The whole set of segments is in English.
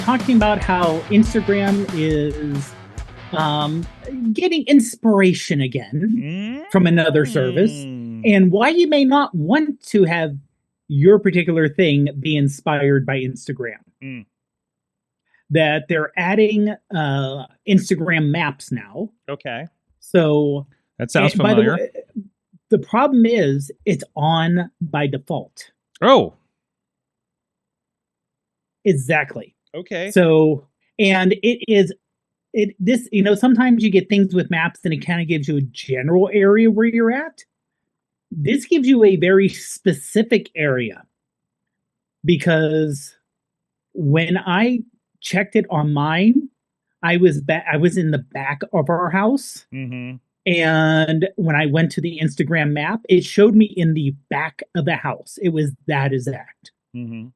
talking about how Instagram is getting inspiration again from another service, and why you may not want to have your particular thing be inspired by Instagram. That they're adding Instagram maps now. Okay. So that sounds familiar. By the way, the problem is it's on by default. Oh. Exactly. Okay. So, and sometimes you get things with maps and it kind of gives you a general area where you're at. This gives you a very specific area, because when I checked it on mine, I was in the back of our house. Mm-hmm. And when I went to the Instagram map, it showed me in the back of the house. It was that exact. Mm-hmm.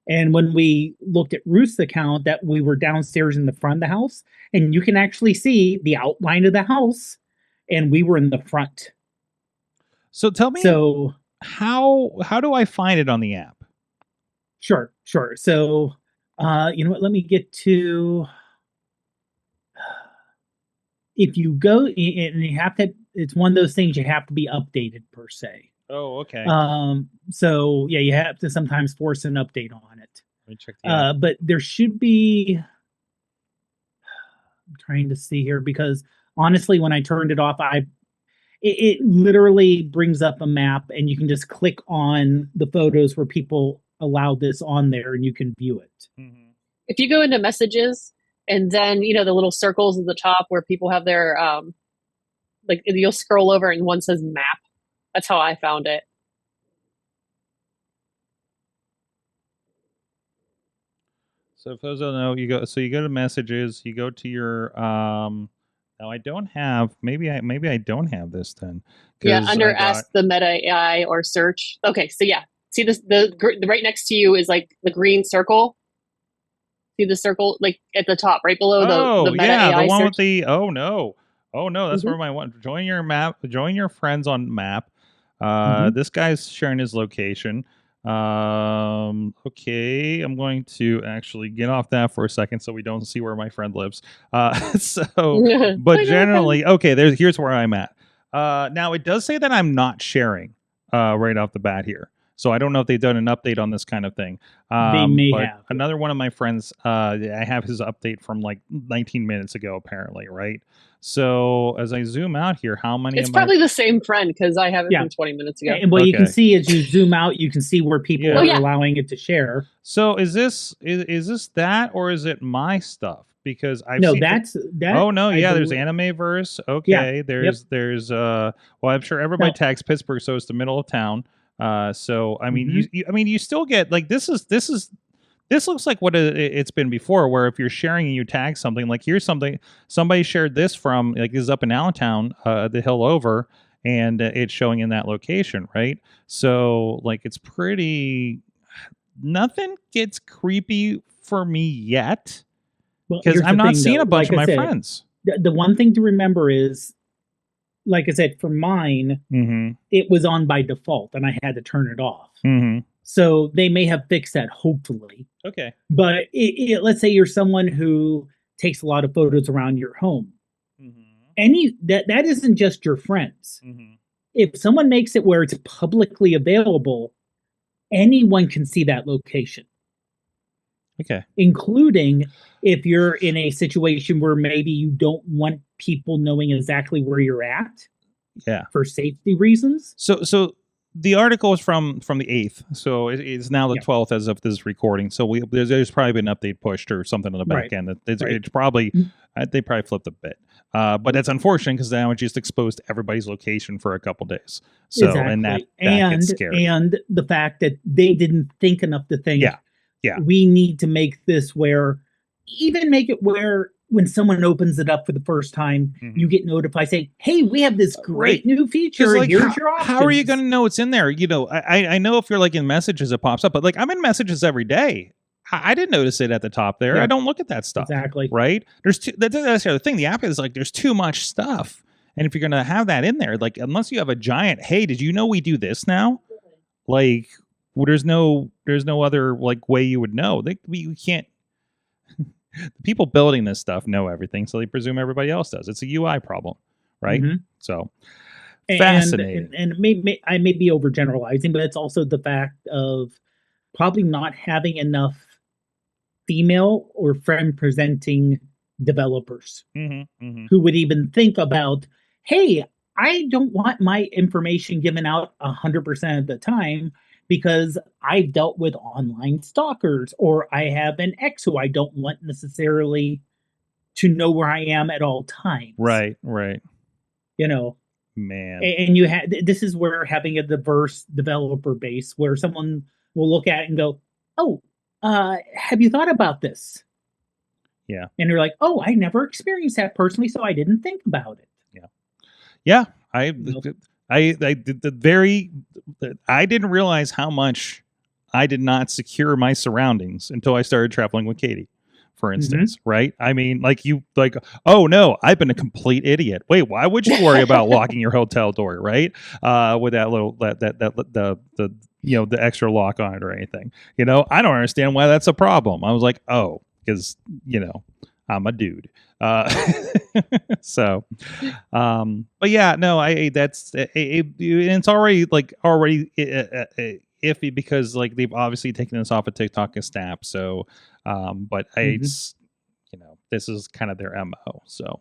And when we looked at Ruth's account, that we were downstairs in the front of the house, and you can actually see the outline of the house, and we were in the front. So tell me, how do I find it on the app? Sure. So, you know what? Let me get to. If you go, and you have to, it's one of those things you have to be updated per se. Oh, okay. So yeah, you have to sometimes force an update on it. Let me check the app. But there should be. I'm trying to see here, because honestly, when I turned it off, it literally brings up a map, and you can just click on the photos where people allowed this on there, and you can view it. Mm-hmm. If you go into messages, and then the little circles at the top where people have their like, you'll scroll over and one says map. That's how I found it. So if those don't know, you go to messages, you go to your now I don't have, maybe I don't have this then. Yeah, under ask the Meta AI or search. Okay, so yeah. See this, the right next to you is like the green circle. See the circle like at the top, right below the Meta AI the one search? with the that's where my one. Join your map, join your friends on map. This guy's sharing his location. Okay, I'm going to actually get off that for a second so we don't see where my friend lives. But generally, okay, here's where I'm at. Now it does say that I'm not sharing right off the bat here. So I don't know if they've done an update on this kind of thing. They may have. Another one of my friends, I have his update from like 19 minutes ago, apparently, right? So as I zoom out here, how many? It's probably the same friend, because I have it from 20 minutes ago. And what you can see as you zoom out, you can see where people are allowing it to share. So is this that, or is it my stuff? Because I've seen that. Oh no, there's Animeverse. Okay, there's well, I'm sure everybody tags Pittsburgh, so it's the middle of town. So I mean, you still get like this looks like what it's been before, where if you're sharing and you tag something, like here's something somebody shared this from, like this is up in Allentown, the hill over, and it's showing in that location, right? So like it's pretty. Nothing gets creepy for me yet, because I'm not seeing a bunch of my friends. The one thing to remember is, like I said, for mine, it was on by default, and I had to turn it off. So they may have fixed that, hopefully. Okay. But let's say you're someone who takes a lot of photos around your home. That isn't just your friends. If someone makes it where it's publicly available, anyone can see that location. Okay. Including if you're in a situation where maybe you don't want people knowing exactly where you're at. Yeah. For safety reasons. So the article is from the 8th. So it's now the 12th as of this recording. So there's probably been an update pushed or something on the back end. It's probably, they probably flipped a bit. But that's unfortunate, because now it just exposed everybody's location for a couple days. So, and that gets scary. And the fact that they didn't think enough to think, we need to make this where when someone opens it up for the first time, you get notified saying, hey, we have this great new feature. Like, here's your options. How are you going to know it's in there? I know if you're like in messages, it pops up, but like I'm in messages every day. I didn't notice it at the top there. I don't look at that stuff. Exactly. Right? That's the other thing. The app is like, there's too much stuff. And if you're going to have that in there, like, unless you have a giant, hey, did you know we do this now? Like, well, there's no other like way you would know. We can't. the people building this stuff know everything, so they presume everybody else does. It's a UI problem, right? So fascinating. And I may be overgeneralizing, but it's also the fact of probably not having enough female or friend presenting developers who would even think about, hey, I don't want my information given out 100% of the time because I've dealt with online stalkers, or I have an ex who I don't want necessarily to know where I am at all times. Right. You know, man. And you had, this is where having a diverse developer base where someone will look at it and go, oh, have you thought about this? Yeah. And they're like, oh, I never experienced that personally, so I didn't think about it. Yeah. I didn't realize how much I did not secure my surroundings until I started traveling with Katie, for instance, right? I mean, oh no, I've been a complete idiot. Wait, why would you worry about locking your hotel door, right? With that little the extra lock on it or anything. I don't understand why that's a problem. I was like, oh, because I'm a dude. So, but yeah, no, it's already iffy because they've obviously taken this off of TikTok and Snap. So, but it's, this is kind of their MO. So,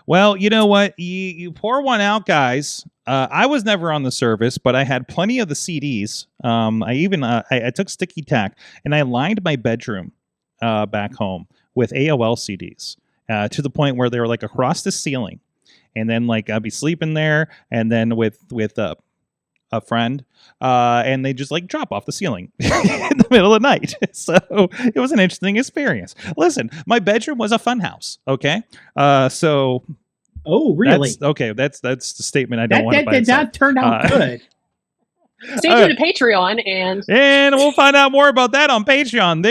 well, you know what? You pour one out, guys. I was never on the service, but I had plenty of the CDs. I took sticky tack and I lined my bedroom back home with AOL CDs to the point where they were across the ceiling. And then I'd be sleeping there and then with a friend and they just drop off the ceiling in the middle of the night. So it was an interesting experience. Listen, my bedroom was a fun house. Okay. So. Oh, really? That's the statement I don't want to buy. That did not turn out good. Stay tuned to Patreon and we'll find out more about that on Patreon.